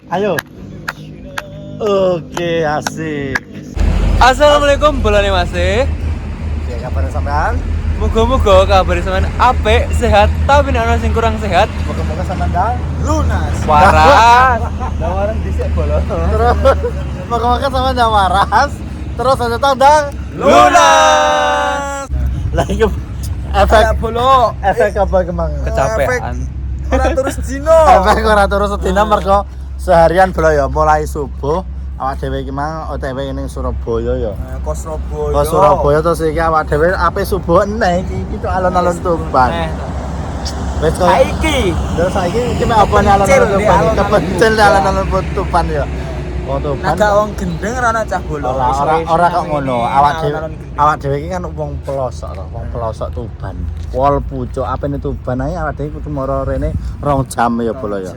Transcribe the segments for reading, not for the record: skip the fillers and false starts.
Ayo. Oke, asik. Assalamualaikum bolane Mas. Ya kabar sampean? Muga-muga kabar sampean apik, sehat, tapi nek ana sing kurang sehat, Moga-moga sampean dah lunas. waras. Lah warang dhisik bolo. Terus moga-moga sampean dah waras. Terus ada tanda Lunas. Lagi efek bolo. efek apa kemang? Kecapean. Ora terus dino. Efek ora terus sedina mergo seharian bolo ya mulai subuh awak dhewe iki mang OTW ning Surabaya ya. Ke Surabaya. Ke Surabaya terus iki awak dhewe ape subuh eneh iki tok alon-alon Tuban. Wes kok Saiki terus saiki iki mek apa nih alon-alon Tuban? Kepencil alon-alon Tuban ya. Oh Tuban. Naga wong gendeng ora ana cah bola. Ora kok ngono. Awak dhewe iki kan wong pelosok to, wong pelosok Tuban. Pol pucuk apene Tuban ae awak dhewe kudu mara rene 2 jam ya bola ya.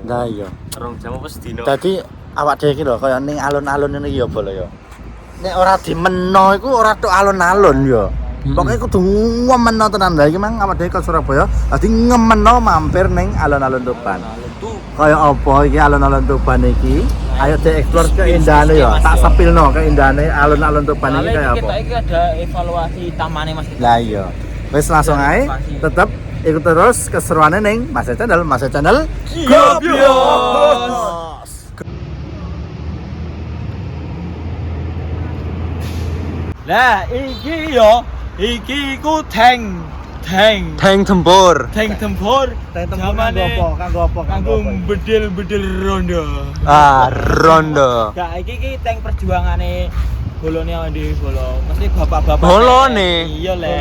Lah iya. 2 jam apa sedina? Dadi awak dhewe iki lho kaya ning alun-alun ngene iki ya bola ya. Nek ora dimeno iku ora tok alun-alun ya. Pokoke kudu ngemeno tenan. Lah iki mang awak dhewe ke Surabaya dadi ngemeno mampir ning alun-alun Tuban. Kaya apa iki alun-alun Tuban iki? Ayo dieksplor keindahannya ya. Tak sepilno keindahannya alun-alun Tuban iki kaya apa. Kita iki ada evaluasi tamane Mas. Lah iya. Wis langsung ae tetep ikut terus keseruannya ning Mas Channel Gobios. Lah iki yo, iki ku tank tempur. Zamane Kanggo apa? kanggo bedil-bedil rondo. Ah, rondo. Gak iki tank perjuangane bolone ndi bolo. Mesti bapak-bapak. Bolone? Iya le.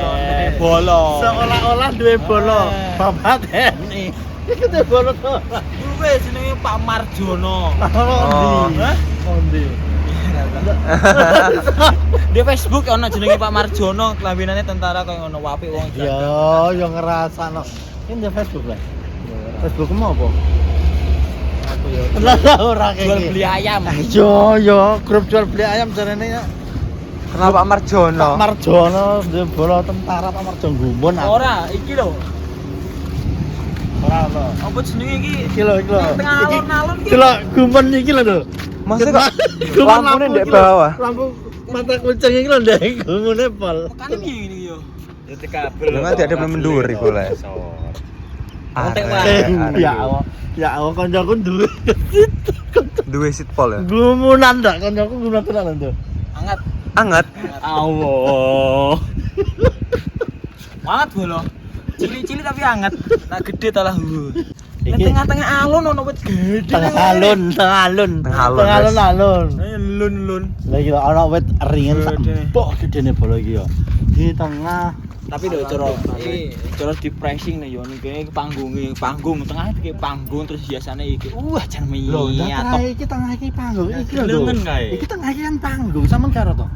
Bolo. Seolah-olah duwe bolo. Bapak TNI. Iki duwe bolo to. Kuwi jenenge Pak Marjono. Oh, Hah? Ondi. Di Facebook ono jenenge Pak Marjono, kelambinane tentara koyo ngono apik wong. Yo ngrasakno. Ini di Facebook lah. Facebookmu apa? Aku yo Lah ora jual beli ayam. Yo, grup jual beli ayam jarene ya. Kenapa Pak Marjono? Pak Marjono duwe bola tentara Pak Marjono gumun. Ora, iki lho. Ora apa. Apa jenenge iki? Iki lho. Tengah alun-alun iki. Iki lho gumun iki lho lho. Maksudnya kok lampune ndek bawah. Lampu mata kucing iki lho ndek gumune pol. Kan piye ngene iki yo? Ya kabel. Memang tidak ada mendur iku le. Ya Allah kancaku duwe. Duwe seat pole ya. Gumunan ndak kancaku gumunan tenan lho. Anget. Anget. Allah. Anget bolo. Cili-cili tapi anget. Nah gede ta lah. Ning Iki tengah-tengah alun ono wit gede. tengah alun. Ayo lun. Lah iki ana wit ringen sak Gede. empuk gedene bola iki ya. Di tengah Tapi lho cara di pressing nih yo niki panggung tengah iki panggung terus hiasane iki. Jan lho miyat. iki tengah iki panggung iki lho. Gelengen kae. Iki tengah iki kan panggung sampean karo to.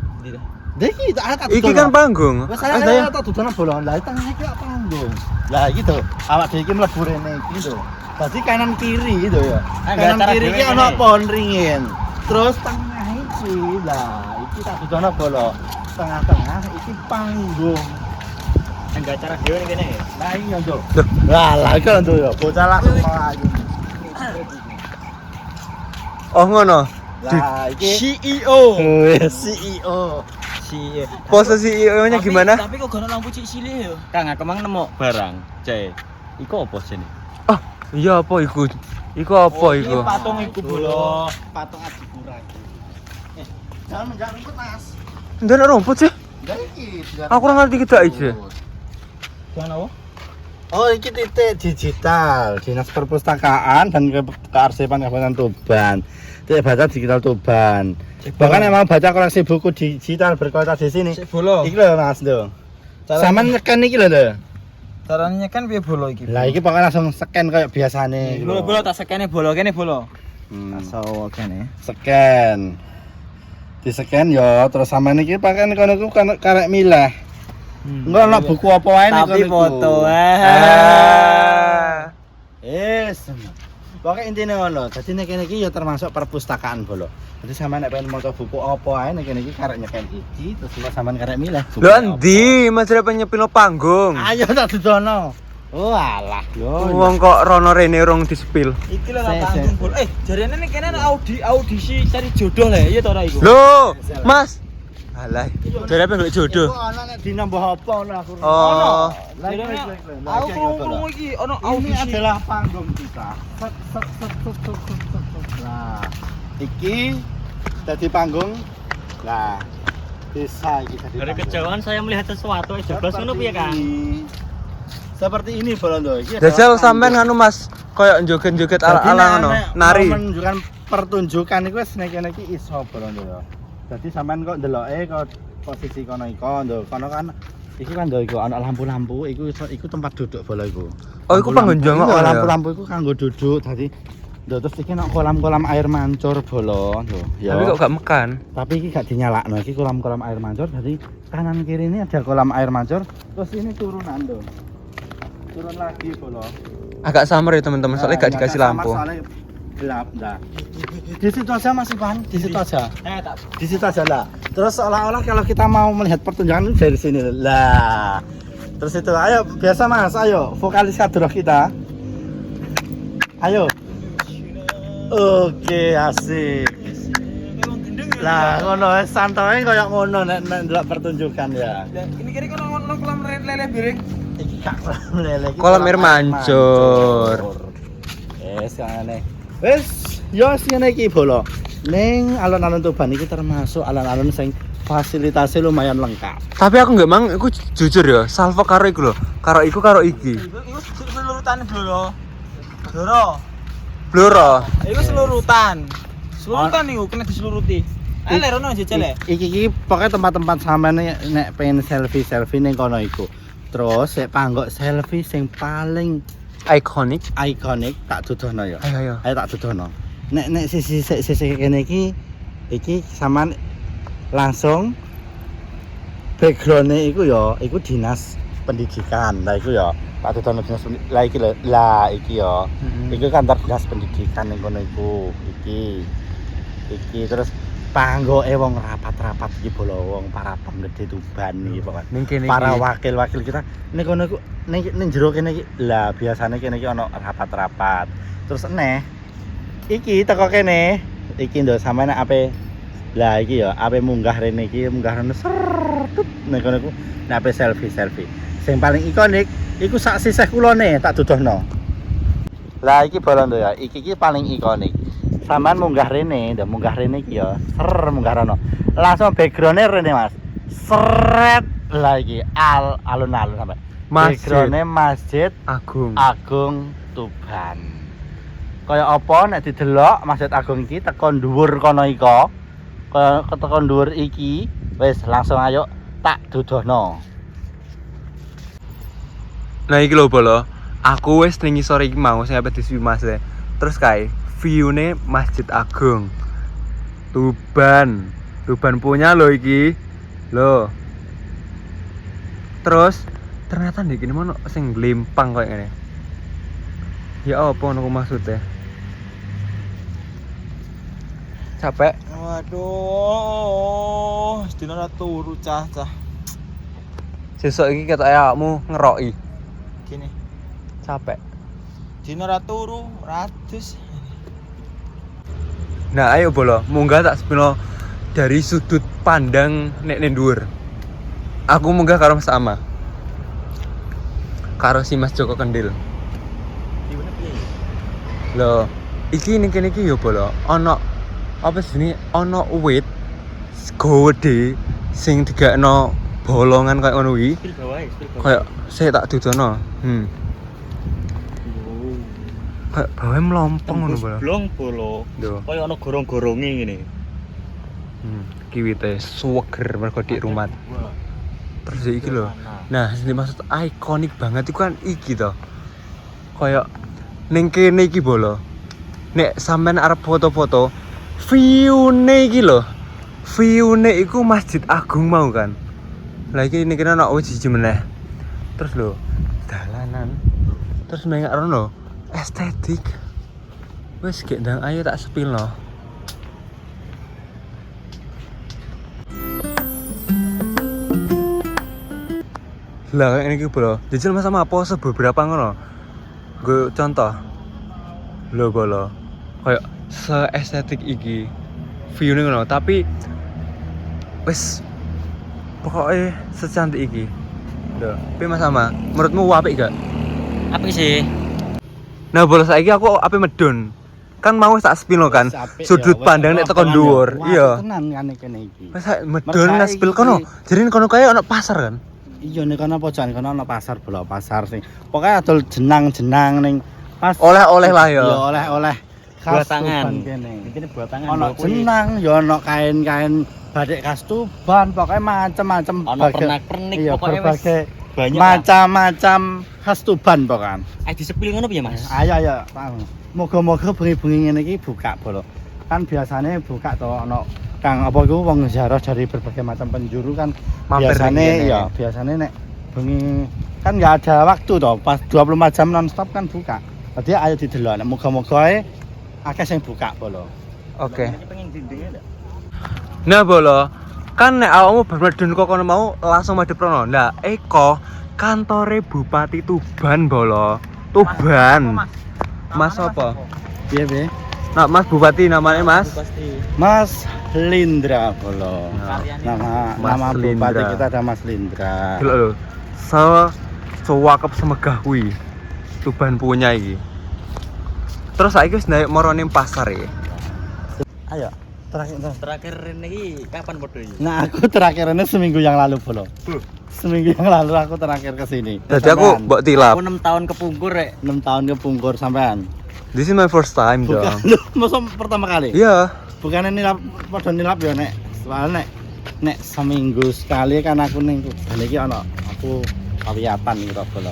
Iki tak Iki kan panggung. Wes saya tak dudono bolongan. Lah tengah iki kok panggung. Lah iki to, awak dhewe iki mlebu rene iki to. Dadi kanan kiri gitu ya. Kanan kiri iki ana pohon ringin. Terus tengah iki lah, iki tak dudono bola. Tengah-tengah iki panggung. Enggak cara dhewe kene ya. Lah iki yo. Lah iki lho ya, bocah langsung mlayu. Oh ngono. Lah iki CEO. CEO. Pose CEO-nya gimana? Tapi kok gak ada lampu cilik ya? Kang, aku mang nemu barang. Cek. Iku apa sini? Oh, iya apa iku? Iku apa iku? Ini patung iku bolo. Patung Adipura iki. Jangan menjangan rumput, Mas. Ndak rumput sih. Lah iki. Aku ora ngerti kita iki. Jangan apa? Oh, ini titik digital Dinas Perpustakaan dan Kearsipan Kabupaten Tuban. Titik baca digital Tuban. Bahkan emang baca koleksi buku digital berkualitas di sini. Bolo. Iki lho Mas lho. Sama nyekan iki lho lho. Caranya kan piye bolo iki? Lah iki pokoknya langsung scan kayak biasane. Bolo tak sekene bolo kene bolo. Asal kene. Scan. Di scan yo terus sama niki pakai kono ku karek milih. Enggak ana buku apa wae nek Tapi foto. Pokoknya intinya ngono. Dadi nek kene iki ya termasuk perpustakaan bolo. Jadi sampean nek pengen maca buku apa ae nek kene iki karek nyeken iki terus sampean karek milih. Lho endi? Mas Rep nyepino panggung. Ayo tak dudono. Oh alah yo. Wong kok rono rene urung di-spill. Iki lho Saya- panggung bol. Jarene ning kene ana audisi cari jodoh lah, iya to ora iku? Loh, Mas. Alah, jare apa golek jodoh? Iku ana nek dina mbah apa ono aku. Oh. Jarene aku krungu iki ana Ini audisi. adalah panggung kita. Set, set, set, set, set, set, set, set. Nah, iki dadi panggung. Nah, bisa iki dadi. Dari panggung. kejauhan saya melihat sesuatu, jeblos ngono piye Kang? Seperti ini Bolondo. Iki Jajal adalah sampean panggung. anu Mas, koyo joget-joget Jadi ala-ala ngono, nek nari. mau menunjukkan pertunjukan iku wis nek kene iki iso Bolondo ya. Dadi sampean kok ndeloke kok posisi kono iko, ndo kono kan iki kan ndo iku ana lampu-lampu, iku tempat duduk bola iku. Oh, iku panggon jongok Iya, ya? lampu-lampu iku kanggo duduk. Dadi ndo terus iki nek kolam-kolam air mancur bola, ndo. Ya. Tapi kok gak mekan? Tapi iki gak dinyalakno, iki kolam-kolam air mancur. Jadi kanan kiri ini ada kolam air mancur, terus ini turunan ndo. Turun lagi bola. Agak samar ya teman-teman, soalnya gak dikasih lampu. Soalnya gelap dah. Di situ aja Mas Ivan, di situ aja. Tak. Di situ aja lah. Terus seolah-olah kalau kita mau melihat pertunjukan dari sini lah. Terus itu, ayo biasa Mas, ayo vokalis kadroh kita. Ayo. Oke, asik. Lah ngono santai koyo ngono nek ndelok pertunjukan ya. Ini kiri kono ono kolam lele biring. Iki gak kolam lele. iki Kolam air mancur. Wes ngene. Wes yo ngene iki bolo. Ning alun-alun Tuban iki termasuk alun-alun sing fasilitasnya lumayan lengkap. Tapi aku nggak mang, aku jujur ya, salvo karo iku lho, karo iku karo iki. Iku selurutan Bloro. Bloro. Bloro. Iku selurutan. Selurutan niku kena diseluruti. Ayo lerono jejel ya. Iki pokoknya tempat-tempat sampean nek pengen selfie ning kono iku. Terus sik panggok selfie sing paling Ikonik. ikonik tak dudono ya. Ayo. Ayo tak dudono. Nek sisi kene iki sampean langsung background-e iku ya, iku dinas pendidikan. Lah iku ya, tak dudono dinas lah iki lho. Lah iki ya. Iku kantor dinas pendidikan ning kono iku. Iki terus panggoke wong rapat-rapat iki bolo wong para pemgede Tuban iki pokoke. Ning kene Para iki. wakil-wakil kita ning kono iku ning jero kene iki. Lah biasane kene iki ana rapat-rapat. Terus iki teko kene. Iki ndo sampeyan ape. Lah iki ya ape munggah rene iki munggah rene sertut ning kono iku nek ape selfie. Sing paling ikonik iku sak sisih kulone tak dudohno. Lah iki bolondo ya, iki paling ikonik. Sampeyan munggah rene iki ya, munggah rono. Langsung background-e rene Mas. Seret lah iki alun-alun sampe. Masjid. Background-e Masjid Agung. Agung Tuban. Kaya apa nek didelok Masjid Agung iki teko dhuwur kono iko. Kaya teko dhuwur iki wis langsung ayo tak dudohno. Nah iki lho bolo, aku wis ning sore iki mau sing ape disuwi Mas e. Terus kae view-ne Masjid Agung Tuban. Tuban punya lho iki. Lho. Terus ternyata ndek kene ono sing glempang koyo ngene. Ya apa ngono maksudnya? Capek? Waduh, sedina ora turu cah. Sesuk iki ketok awakmu ngeroki. Gini, Capek. dina ora turu, ratus. Nah, ayo bolo, munggah tak sepino dari sudut pandang nek dhuwur. Aku munggah karo Mas Ama. Karo si Mas Joko Kendil. Loh, iki ning kene iki ya bolo, ana apa jenenge? Ana wit gede sing digakno bolongan kayak ngono kuwi. Kayak saya tak dudono. Kayak bawe melompong ngono bolo. Blong bolo. Lho. Kaya ana gorong-goronge ngene. Kiwite suweger mergo di rumah. Terus ya iki lho. Nah, sing dimaksud ikonik banget iku kan iki to. Kayak ning kene iki bolo. Nek sampean arep foto-foto, view-ne iki lho. View-ne iku Masjid Agung mau kan. Lah iki ning kene ana siji meneh. Terus lho, dalanan. Terus mengak rono estetik. Wes gek ndang ayo tak sepilno. Lah kayak ini bolo. Jajal Mas sama pose beberapa ngono. Gue contoh. Lho bolo. Kayak seestetik iki. View-ne ngono, tapi wis pokoknya secantik iki. Lho, tapi Mas sama, menurutmu apik gak? Apa sih? Nah, bolo saiki aku apik medun. Kan mau tak spino kan. Apik, Sudut ya, pandang nek tekan dhuwur. Iya. Tenan kan kene iki. Wis medun nang spil kono. Jadi kono kaya ono pasar kan. Iya nek kono pojokan kono ana pasar bola pasar sing. Pokoke adol jenang-jenang ning pas Oleh-oleh lah ya. Ya oleh-oleh Buah khas tangan. Tuban kene. Ini buat tangan. Ono jenang, ya ono kain-kain batik khas Tuban, pokoknya macam-macam Ono pernak-pernik iya, pokoknya wis berbagai banyak lah. macam-macam khas Tuban pokoknya. Disepil ngono piye, Mas? Ayo, moga-moga bengi-bengi ngene iki buka bolo. Kan biasanya buka to ono kang apa iku wong ziarah dari berbagai macam penjuru kan Mampir biasanya ning kene. ya biasanya nek bengi kan nggak ada waktu toh pas 24 jam non-stop kan buka. Jadi ayo didelok nek moga-moga ae akeh sing buka bolo. Oke. Ini pengen dindingnya enggak? Nah, bolo. Kan nek awakmu bermedun kok kono mau langsung madhep rono. Lah, eko kantore Bupati Tuban, bolo. Tuban. Mas apa? Piye? Nah, Mas Bupati namanya Mas. Pasti. Mas Lindra bolo. Nah, Nama Mas bupati Lindra. kita ada Mas Lindra. Delok lho. Sewakep semegah kuwi. Tuban punya iki. Terus saiki wis ndek moro ning pasar iki. Ayo, terakhir. Terakhir ini kapan podo iki? Nah, aku terakhir ini seminggu yang lalu bolo. Seminggu yang lalu aku terakhir ke sini. Jadi aku mbok tilap. Aku 6 tahun kepungkur rek. 6 tahun ke Pungkur sampean. This is my first time Bukan, dong. masa pertama kali? Iya. Bukan nilap, padha nilap ya nek. Soalnya nek seminggu sekali kan aku ning Tuban iki ana aku kawiatan gitu bolo.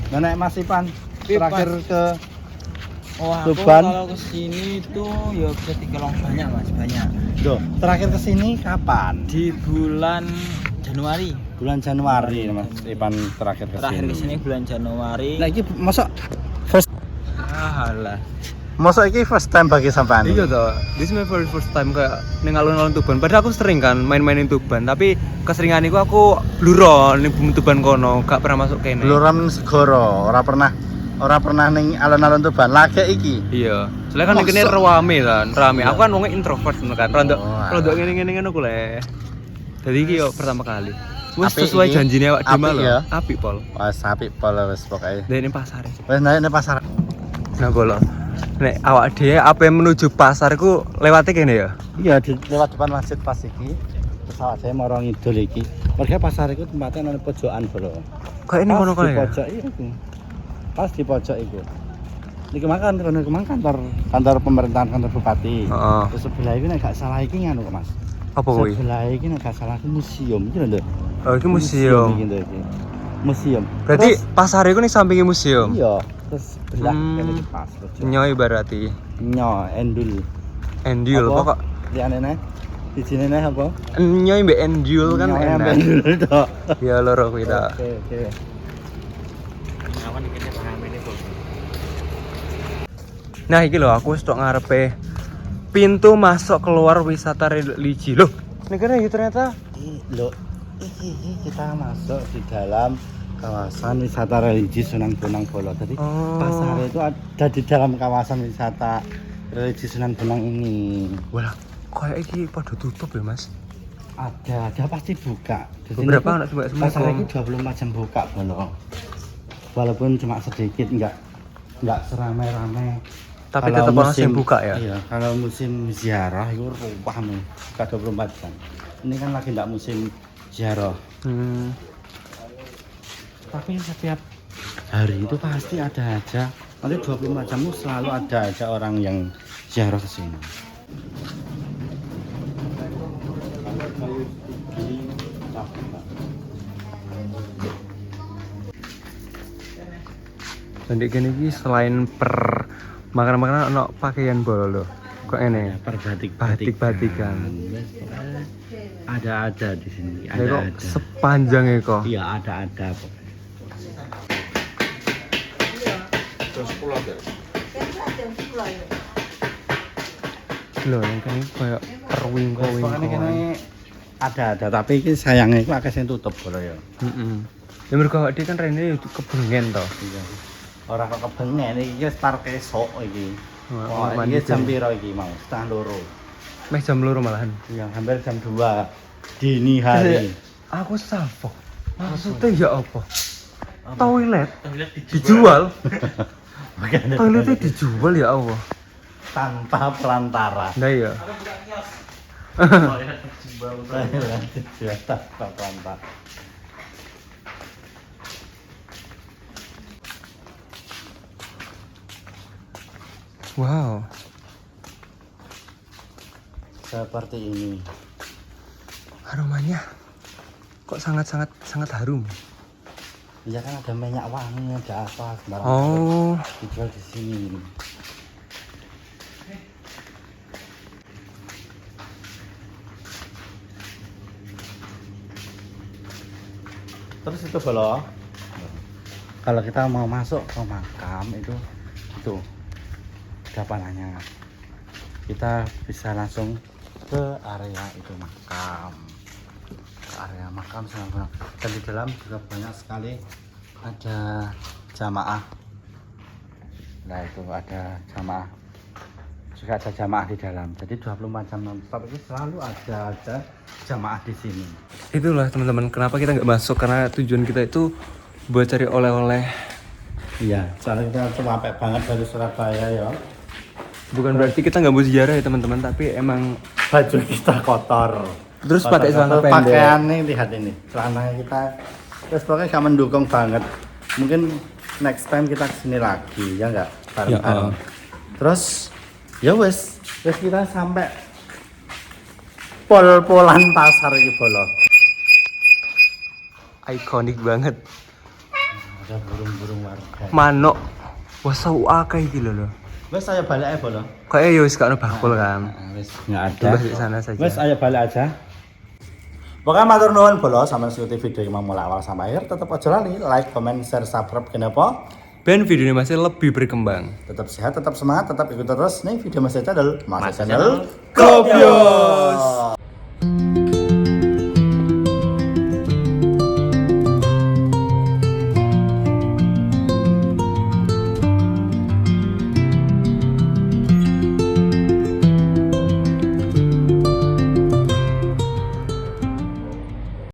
Nah nek Mas Ipan terakhir ke Wah, Tuban. aku kalau kesini tuh ya bisa dikelong banyak Mas, banyak. Loh, terakhir ke sini kapan? Di bulan Januari. Bulan Januari Mas Ipan terakhir ke Terakhir sini. kesini bulan Januari. Nah iki masa first Alah. masa iki first time bagi sampean? Iya toh. This is my very first time kayak ning alun-alun Tuban. Padahal aku sering kan main-mainin Tuban, tapi keseringan iku aku bluro ning bumi Tuban kono, gak pernah masuk kene. Bluram Segoro, ora pernah ning alun-alun Tuban. Lagi iki. Iya. Soalnya kan ning kene Masa? rame kan, rame. Aku kan wong introvert ngono kan. Rondo Oh, rondo ngene-ngene ngono ku le. Jadi iki yo pertama kali. Wis Apik sesuai iki. janjine awak dhewe Apik lho. ya. Apik pol. Wes apik pol wis pokoke. Dari pasar. Wes naik ning pasar. Nah, bolo. Nek awak dhewe ape menuju pasar iku lewate kene ya? Iya, lewat depan masjid pas iki. Pesawat saya mau ngidul iki. Mereka pasar itu tempatnya nang pojokan bro. Kayak ini kono Pas di ya. pojok iku. Pas di pojok iku. Niki makan kono kantor pemerintahan kantor bupati. Heeh. Terus sebelah iki nek gak salah iki nganu kok Mas. Apa kuwi? Sebelah iki nek gak salah iki museum iki lho. Oh, iki museum. iki lho iki. Museum. Berarti Terus, pasar iku ning sampinge museum. iya, terus sebelah kene iki pas. Nyoy berarti. Nyo endul. Endul Apa? pokok. Liyane nek di sini nek apa? Nyoy mbek endul kan Nyo enak. endul to. Ya loro kuwi ta. Oke. Awan iki kene rame ne, Bos. Nah, iki lho aku wis tok ngarepe pintu masuk keluar wisata religi. Loh, ning kene iki ternyata Loh, iki kita masuk di dalam kawasan wisata religi Sunan Bonang Bolo. Jadi Oh. pasar itu ada di dalam kawasan wisata religi Sunan Bonang ini. wah, kayak iki padha tutup ya, Mas. Ada pasti buka. Di sini Beberapa tuh anak coba semua. pasar ini 24 jam buka Bolo. Walaupun cuma sedikit enggak seramai-ramai. Tapi Kalau tetap orang yang buka ya. Iya, kalau musim ziarah itu rame, buka 24 jam. Ini kan lagi enggak musim ziarah. Tapi setiap hari itu pasti ada aja. Nanti 24 jam itu selalu ada aja orang yang ziarah ke sini. Jadi gini iki selain per makanan-makanan ono pakaian bolo lho. Kok ini? Batik-batikan. Ada di sini. Jadi kok Ada. sepanjang kok. Iya, ada. Lho, yang kene kayak perwing-wing. Pokoknya ini ada, tapi ini sayangnya itu akeh sing tutup bolo ya. Heeh. Ya mergo awake dhewe kan rene itu kebengen to. Iya. Ora kok kebengen iki wis parek esuk iki. Wah, Wah, mandi iki jam jam- piro iki mau? Setengah 2. Meh jam 2 malahan. Iya, hampir jam 2 dini hari. Aku salfok. Maksudnya ya apa? Toilet Toilet dijual. Makanya Toiletnya dijual ya Allah. tanpa perantara. Nah ya. Toilet dijual. Dijual tanpa perantara. Wow. Seperti ini. Aromanya kok sangat harum. Iya kan ada minyak wangi, ada apa sembarang. Oh, Dijual di sini. Terus itu kalau kita mau masuk ke makam itu depanannya kita bisa langsung ke area itu makam, ke area makam sama dan di dalam juga banyak sekali ada jamaah. Nah itu ada jamaah, juga ada jamaah di dalam. Jadi 24 jam non-stop itu selalu ada jamaah di sini. itulah teman-teman kenapa kita nggak masuk karena tujuan kita itu buat cari oleh-oleh. Iya, soalnya kita capek banget dari Surabaya ya. Bukan berarti kita nggak mau ziarah ya teman-teman, tapi emang Baju kita kotor. terus Kotor, pakai celana kotor. pendek. Pakaian nih, lihat ini, celana kita. Terus pokoknya gak mendukung banget. Mungkin next time kita kesini lagi, ya nggak? Bareng-bareng. Terus, ya wes kita sampai pol-polan pasar iki bolo. Ikonik banget. Ada burung-burung warga. Manuk. Wah, sau akeh iki lho. Wes saya balik aja bolo. Kayak ya wis gak ono bakul kan. Wes nggak ada. Coba di sana saja. Wes ayo balik aja. Pokoknya matur nuwun bolo sampeyan ngikuti video iki mau mulai awal sampai akhir. Tetap aja lali like, comment, share, subscribe kenapa? Ben video ini masih lebih berkembang. Tetap sehat, tetap semangat, tetap ikuti terus nih video Mas Channel. Mas Channel Kopios.